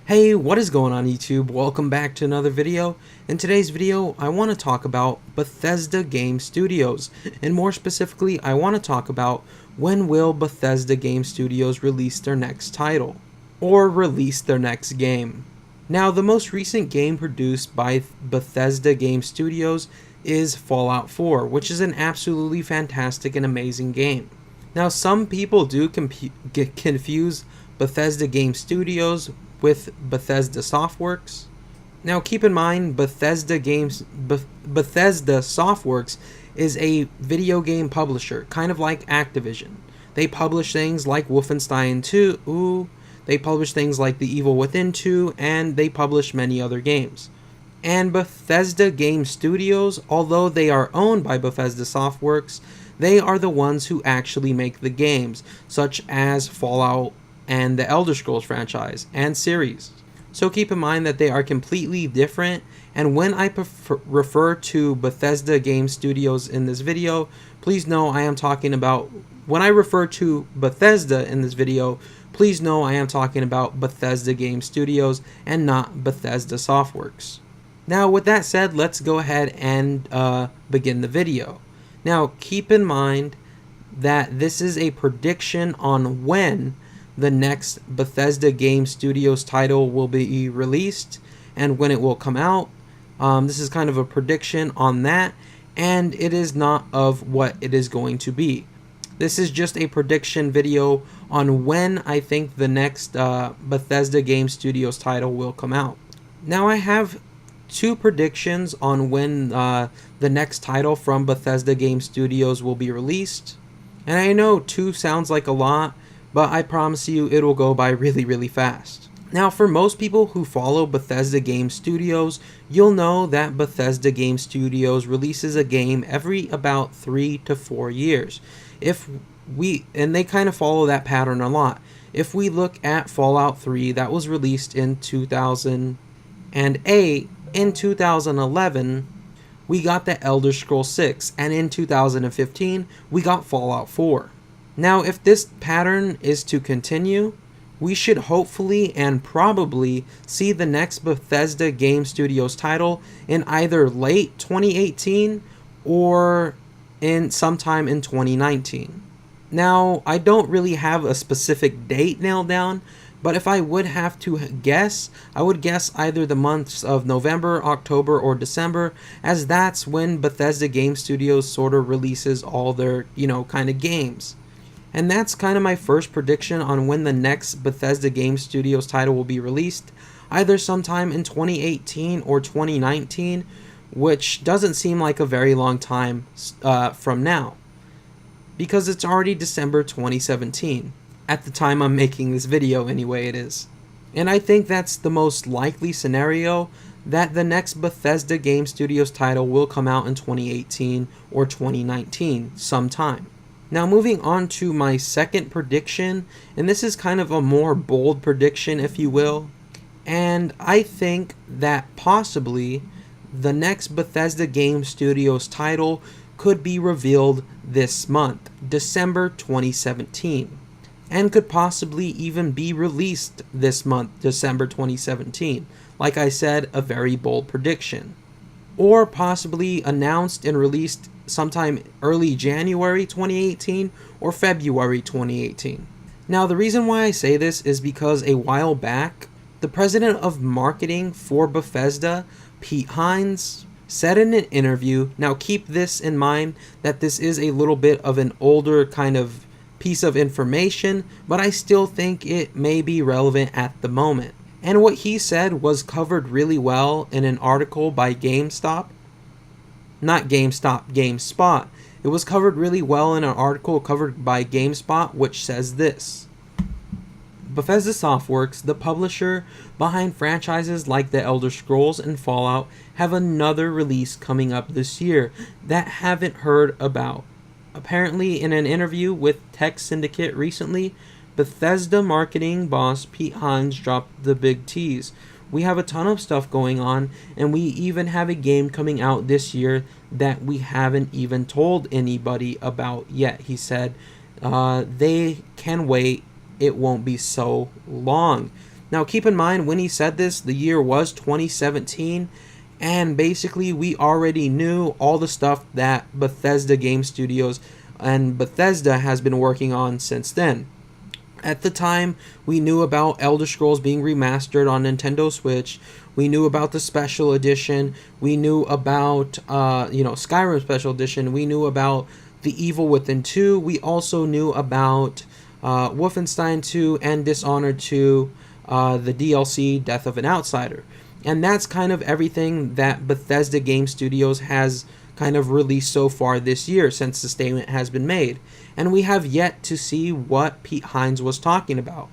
Hey, what is going on YouTube? Welcome back to another video. In today's video, I want to talk about Bethesda Game Studios, and more specifically, I want to talk about when will Bethesda Game Studios release their next title, or release their next game. Now, the most recent game produced by Bethesda Game Studios is Fallout 4, which is an absolutely fantastic and amazing game. Now, some people do confuse Bethesda Game Studios with Bethesda Softworks. Now keep in mind Bethesda Softworks is a video game publisher, kind of like Activision. They publish things like Wolfenstein 2, they publish things like The Evil Within 2, and they publish many other games. And Bethesda Game Studios, although they are owned by Bethesda Softworks, they are the ones who actually make the games, such as Fallout and the Elder Scrolls franchise and series. So keep in mind that they are completely different, and when I refer to Bethesda Game Studios in this video, please know I am talking about, when I refer to Bethesda in this video, please know I am talking about Bethesda Game Studios and not Bethesda Softworks. Now with that said, let's go ahead and begin the video. Now keep in mind that this is a prediction on when the next Bethesda Game Studios title will be released and when it will come out. This is kind of a prediction on that, and it is not of what it is going to be. This is just a prediction video on when I think the next Bethesda Game Studios title will come out. Now I have two predictions on when the next title from Bethesda Game Studios will be released. And I know two sounds like a lot, but I promise you it will go by really fast. Now for most people who follow Bethesda Game Studios, you'll know that Bethesda Game Studios releases a game every about 3 to 4 years. And they kind of follow that pattern a lot. If we look at Fallout 3, that was released in 2008, in 2011 we got the Elder Scrolls 6, and in 2015 we got Fallout 4. Now, if this pattern is to continue, we should hopefully and probably see the next Bethesda Game Studios title in either late 2018 or in sometime in 2019. Now, I don't really have a specific date nailed down, but if I would have to guess, I would guess either the months of November, October, or December, as that's when Bethesda Game Studios sort of releases all their, kind of games. And that's kind of my first prediction on when the next Bethesda Game Studios title will be released, either sometime in 2018 or 2019, which doesn't seem like a very long time from now, because it's already December 2017. At the time I'm making this video anyway, it is. And I think that's the most likely scenario, that the next Bethesda Game Studios title will come out in 2018 or 2019 sometime. Now moving on to my second prediction, and this is kind of a more bold prediction if you will, and I think that possibly the next Bethesda Game Studios title could be revealed this month, December 2017, and could possibly even be released this month, December 2017. Like I said, a very bold prediction. Or possibly announced and released sometime early January 2018 or February 2018. Now the reason why I say this is because a while back, the president of marketing for Bethesda, Pete Hines, said in an interview, now keep this in mind that this is a little bit of an older kind of piece of information, but I still think it may be relevant at the moment. And what he said was covered really well in an article by GameSpot. It was covered really well in an article covered by GameSpot, which says this: Bethesda Softworks, the publisher behind franchises like The Elder Scrolls and Fallout, have another release coming up this year that haven't heard about. Apparently, in an interview with Tech Syndicate recently, Bethesda marketing boss Pete Hines dropped the big tease. We have a ton of stuff going on, and we even have a game coming out this year that we haven't even told anybody about yet, he said. They can wait. It won't be so long. Now keep in mind, when he said this, the year was 2017, and basically we already knew all the stuff that Bethesda Game Studios and Bethesda has been working on since then. At the time, we knew about Elder Scrolls being remastered on Nintendo Switch. We knew about the Special Edition. We knew about, Skyrim Special Edition. We knew about The Evil Within 2. We also knew about Wolfenstein 2 and Dishonored 2, the DLC Death of an Outsider. And that's kind of everything that Bethesda Game Studios has kind of released so far this year since the statement has been made. And we have yet to see what Pete Hines was talking about.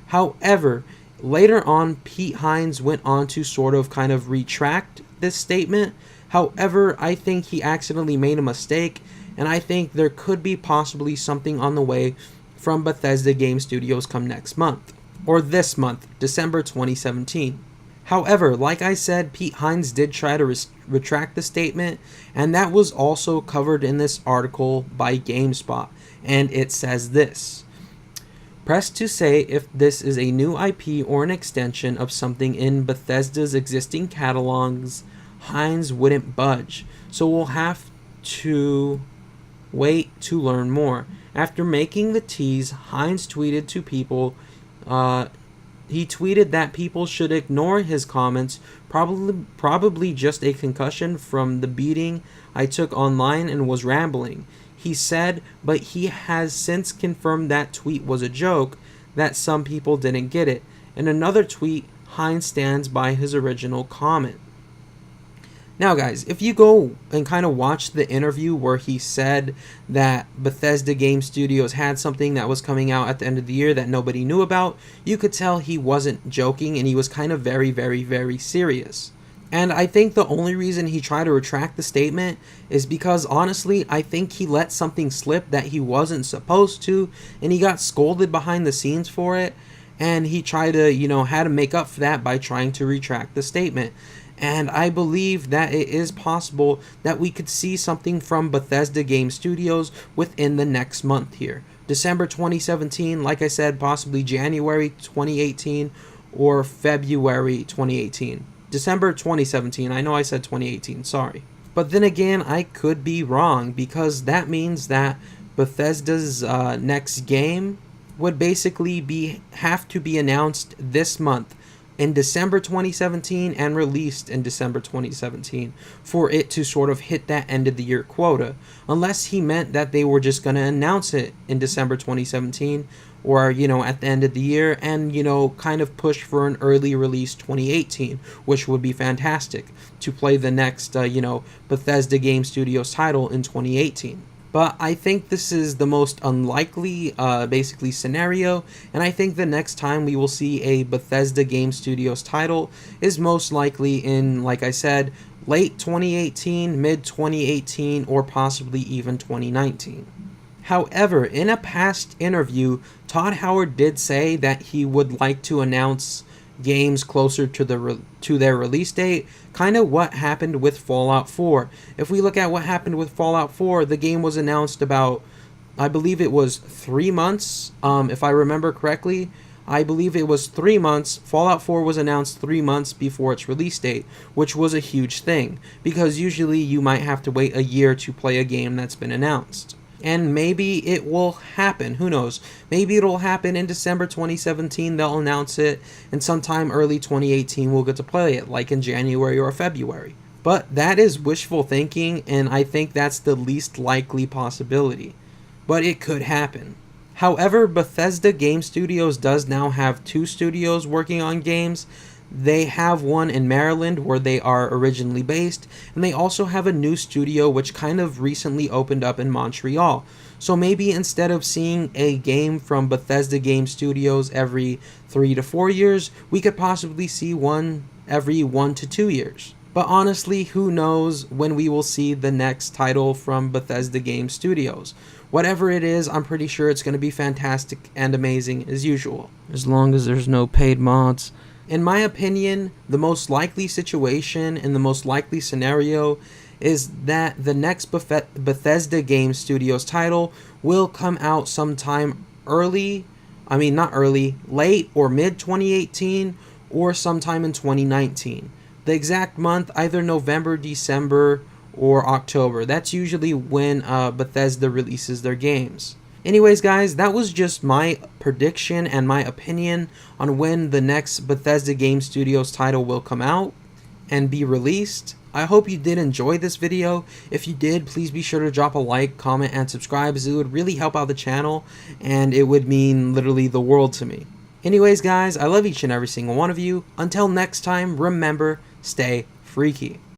However, later on, Pete Hines went on to sort of kind of retract this statement. However, I think he accidentally made a mistake, and I think there could be possibly something on the way from Bethesda Game Studios come next month, or this month, December 2017. However, like I said, Pete Hines did try to retract the statement, and that was also covered in this article by GameSpot, and it says this: pressed to say if this is a new IP or an extension of something in Bethesda's existing catalogs, Hines wouldn't budge, so we'll have to wait to learn more. After making the tease, Hines tweeted to people, he tweeted that people should ignore his comments, probably just a concussion from the beating I took online and was rambling. He said, but he has since confirmed that tweet was a joke, that some people didn't get it. In another tweet, Hines stands by his original comment. Now guys, if you go and kind of watch the interview where he said that Bethesda Game Studios had something that was coming out at the end of the year that nobody knew about, you could tell he wasn't joking and he was kind of very, very, very serious. And I think the only reason he tried to retract the statement is because, honestly, I think he let something slip that he wasn't supposed to, and he got scolded behind the scenes for it, and he tried to, had to make up for that by trying to retract the statement. And I believe that it is possible that we could see something from Bethesda Game Studios within the next month here. December 2017, like I said, possibly January 2018 or February 2018. December 2017, I know I said 2018, sorry. But then again, I could be wrong, because that means that Bethesda's next game would basically have to be announced this month, in December 2017, and released in December 2017 for it to sort of hit that end of the year quota, unless he meant that they were just going to announce it in December 2017 or at the end of the year, and kind of push for an early release 2018, which would be fantastic to play the next Bethesda Game Studios title in 2018. But I think this is the most unlikely, basically, scenario, and I think the next time we will see a Bethesda Game Studios title is most likely in, like I said, late 2018, mid 2018, or possibly even 2019. However, in a past interview, Todd Howard did say that he would like to announce games closer to their release date, kind of what happened with Fallout 4. If we look at what happened with Fallout 4, the game was announced about, I believe it was 3 months, if I remember correctly. I believe it was 3 months. Fallout 4 was announced 3 months before its release date, which was a huge thing, because usually you might have to wait a year to play a game that's been announced. And maybe it will happen. Who knows? Maybe it'll happen in December 2017. They'll announce it. And sometime early 2018 we'll get to play it, like in January or February. But that is wishful thinking, and I think that's the least likely possibility. But it could happen. However, Bethesda Game Studios does now have 2 studios working on games. They have one in Maryland where they are originally based, and they also have a new studio which kind of recently opened up in Montreal. So maybe instead of seeing a game from Bethesda Game Studios every 3 to 4 years, we could possibly see one every 1 to 2 years. But honestly, who knows when we will see the next title from Bethesda Game Studios. Whatever it is, I'm pretty sure it's going to be fantastic and amazing as usual, as long as there's no paid mods. In my opinion, the most likely situation and the most likely scenario is that the next Bethesda Game Studios title will come out sometime early I mean, not early, late or mid 2018, or sometime in 2019. The exact month, either November, December, or October. That's usually when Bethesda releases their games. Anyways, guys, that was just my prediction and my opinion on when the next Bethesda Game Studios title will come out and be released. I hope you did enjoy this video. If you did, please be sure to drop a like, comment, and subscribe, as it would really help out the channel, and it would mean literally the world to me. Anyways, guys, I love each and every single one of you. Until next time, remember, stay freaky.